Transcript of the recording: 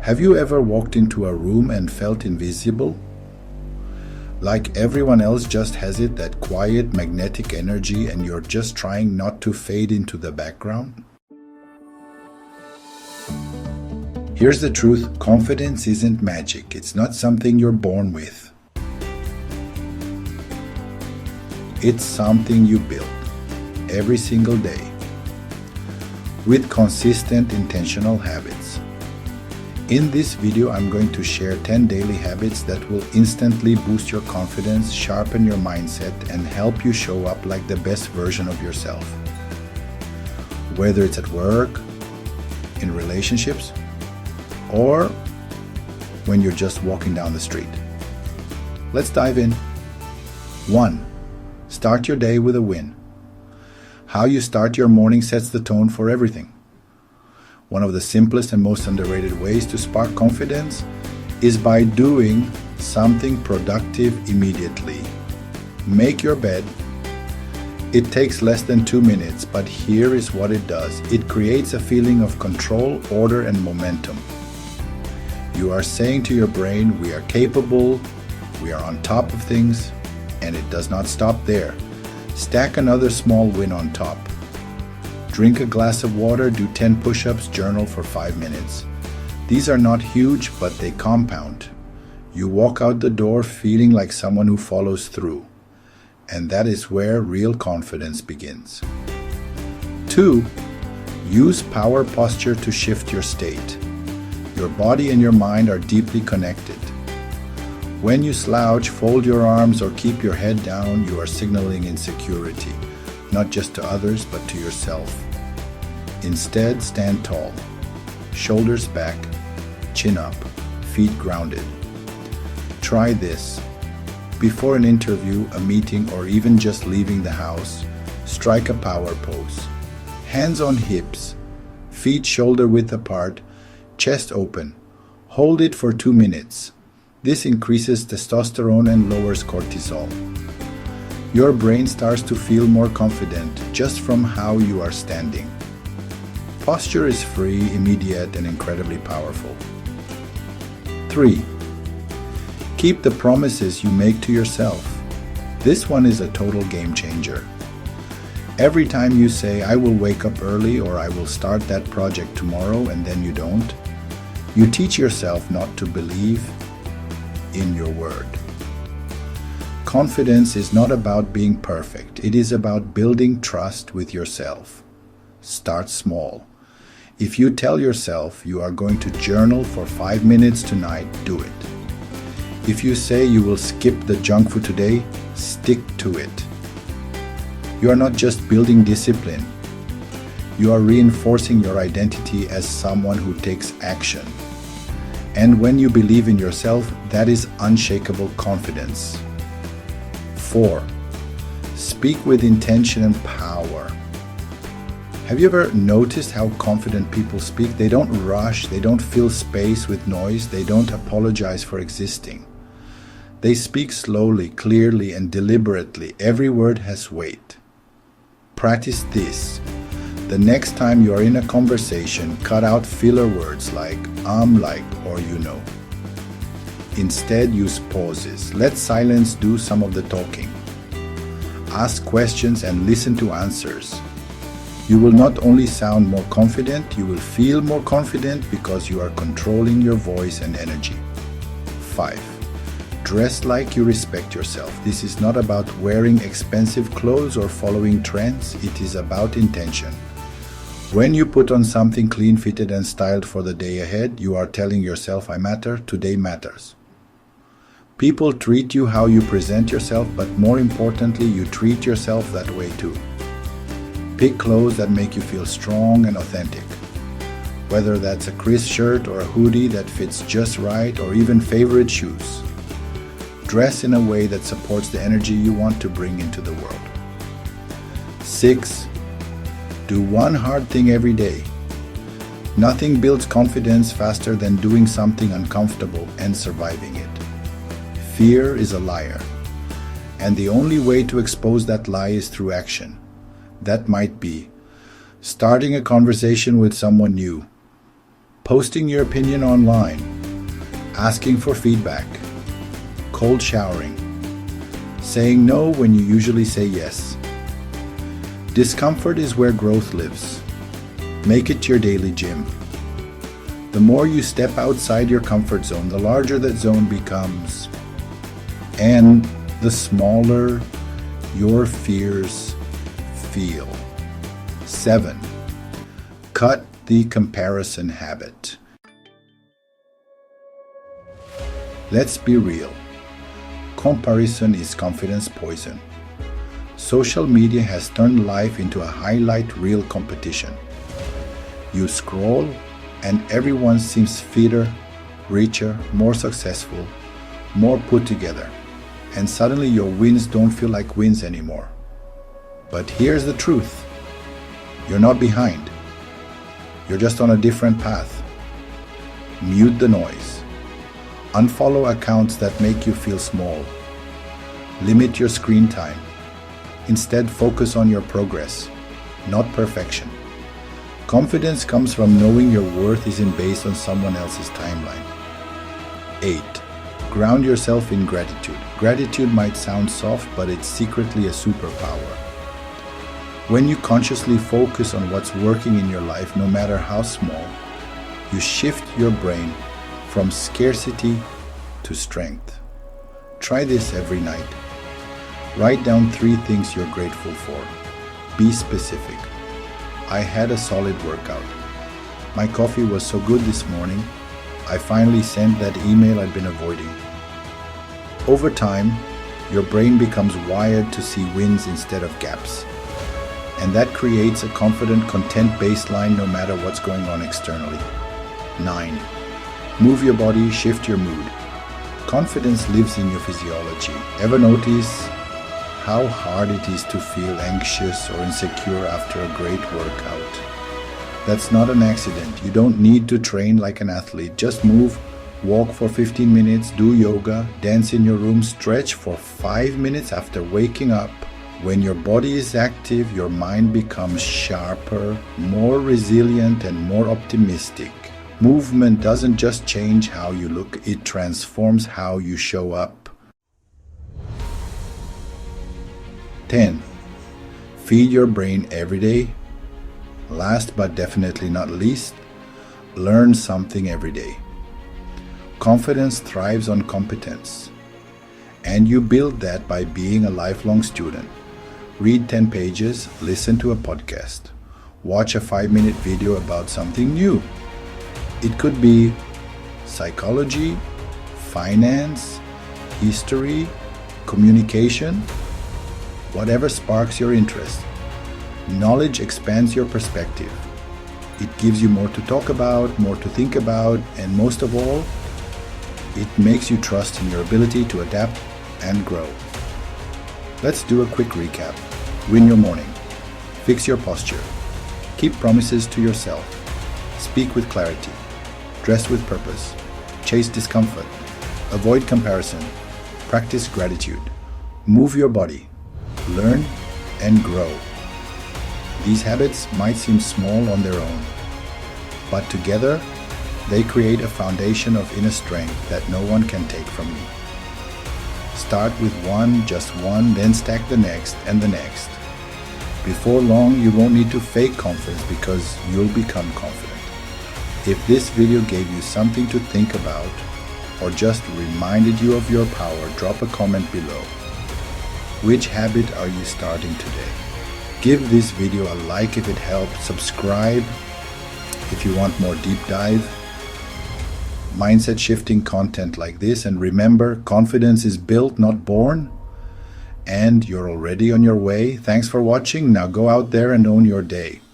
Have you ever walked into a room and felt invisible? Like everyone else just has it, that quiet magnetic energy, and you're just trying not to fade into the background? Here's the truth: confidence isn't magic. It's not something you're born with. It's something you build every single day with consistent, intentional habits. In this video, I'm going to share 10 daily habits that will instantly boost your confidence, sharpen your mindset, and help you show up like the best version of yourself. Whether it's at work, in relationships, or when you're just walking down the street. Let's dive in. 1. Start your day with a win. How you start your morning sets the tone for everything. One of the simplest and most underrated ways to spark confidence is by doing something productive immediately. Make your bed. It takes less than 2 minutes, but here is what it does. It creates a feeling of control, order, and momentum. You are saying to your brain, we are capable, we are on top of things, and it does not stop there. Stack another small win on top. Drink a glass of water, do 10 push-ups, journal for 5 minutes. These are not huge, but they compound. You walk out the door feeling like someone who follows through. And that is where real confidence begins. 2. Use power posture to shift your state. Your body and your mind are deeply connected. When you slouch, fold your arms, or keep your head down, you are signaling insecurity, not just to others, but to yourself. Instead, stand tall, shoulders back, chin up, feet grounded. Try this. Before an interview, a meeting, or even just leaving the house, strike a power pose. Hands on hips, feet shoulder width apart, chest open. Hold it for 2 minutes. This increases testosterone and lowers cortisol. Your brain starts to feel more confident just from how you are standing. Posture is free, immediate, and incredibly powerful. 3. Keep the promises you make to yourself. This one is a total game changer. Every time you say, I will wake up early, or I will start that project tomorrow, and then you don't, you teach yourself not to believe in your word. Confidence is not about being perfect. It is about building trust with yourself. Start small. If you tell yourself you are going to journal for 5 minutes tonight, do it. If you say you will skip the junk food today, stick to it. You are not just building discipline. You are reinforcing your identity as someone who takes action. And when you believe in yourself, that is unshakable confidence. 4. Speak with intention and power. Have you ever noticed how confident people speak? They don't rush, they don't fill space with noise, they don't apologize for existing. They speak slowly, clearly, and deliberately. Every word has weight. Practice this. The next time you are in a conversation, cut out filler words like like, or you know. Instead, use pauses. Let silence do some of the talking. Ask questions and listen to answers. You will not only sound more confident, you will feel more confident because you are controlling your voice and energy. 5. Dress like you respect yourself. This is not about wearing expensive clothes or following trends. It is about intention. When you put on something clean fitted and styled for the day ahead, you are telling yourself, I matter, today matters. People treat you how you present yourself, but more importantly, you treat yourself that way too. Pick clothes that make you feel strong and authentic. Whether that's a crisp shirt or a hoodie that fits just right, or even favorite shoes. Dress in a way that supports the energy you want to bring into the world. 6. Do one hard thing every day. Nothing builds confidence faster than doing something uncomfortable and surviving it. Fear is a liar, and the only way to expose that lie is through action. That might be starting a conversation with someone new, posting your opinion online, asking for feedback, cold showering, saying no when you usually say yes. Discomfort is where growth lives. Make it your daily gym. The more you step outside your comfort zone, the larger that zone becomes, and the smaller your fears feel. 7. Cut the comparison habit. Let's be real. Comparison is confidence poison. Social media has turned life into a highlight reel competition. You scroll and everyone seems fitter, richer, more successful, more put together. And suddenly your wins don't feel like wins anymore. But here's the truth. You're not behind. You're just on a different path. Mute the noise. Unfollow accounts that make you feel small. Limit your screen time. Instead, focus on your progress, not perfection. Confidence comes from knowing your worth isn't based on someone else's timeline. 8. Ground yourself in gratitude. Gratitude might sound soft, but it's secretly a superpower. When you consciously focus on what's working in your life, no matter how small, you shift your brain from scarcity to strength. Try this every night. Write down 3 things you're grateful for. Be specific. I had a solid workout. My coffee was so good this morning. I finally sent that email I'd been avoiding. Over time, your brain becomes wired to see wins instead of gaps. And that creates a confident, content baseline no matter what's going on externally. 9. Move your body, shift your mood. Confidence lives in your physiology. Ever notice how hard it is to feel anxious or insecure after a great workout? That's not an accident. You don't need to train like an athlete. Just move, walk for 15 minutes, do yoga, dance in your room, stretch for 5 minutes after waking up. When your body is active, your mind becomes sharper, more resilient, and more optimistic. Movement doesn't just change how you look, it transforms how you show up. 10. Feed your brain every day. Last but definitely not least, learn something every day. Confidence thrives on competence, and you build that by being a lifelong student. Read 10 pages, listen to a podcast, watch a 5-minute video about something new. It could be psychology, finance, history, communication, whatever sparks your interest. Knowledge expands your perspective. It gives you more to talk about, more to think about, and most of all, it makes you trust in your ability to adapt and grow. Let's do a quick recap. Win your morning. Fix your posture. Keep promises to yourself. Speak with clarity. Dress with purpose. Chase discomfort. Avoid comparison. Practice gratitude. Move your body. Learn and grow. These habits might seem small on their own, but together they create a foundation of inner strength that no one can take from you. Start with one, just one, then stack the next and the next. Before long, you won't need to fake confidence because you'll become confident. If this video gave you something to think about or just reminded you of your power, drop a comment below. Which habit are you starting today? Give this video a like if it helped, subscribe if you want more deep dive, mindset shifting content like this, and remember, confidence is built, not born, and you're already on your way. Thanks for watching. Now go out there and own your day.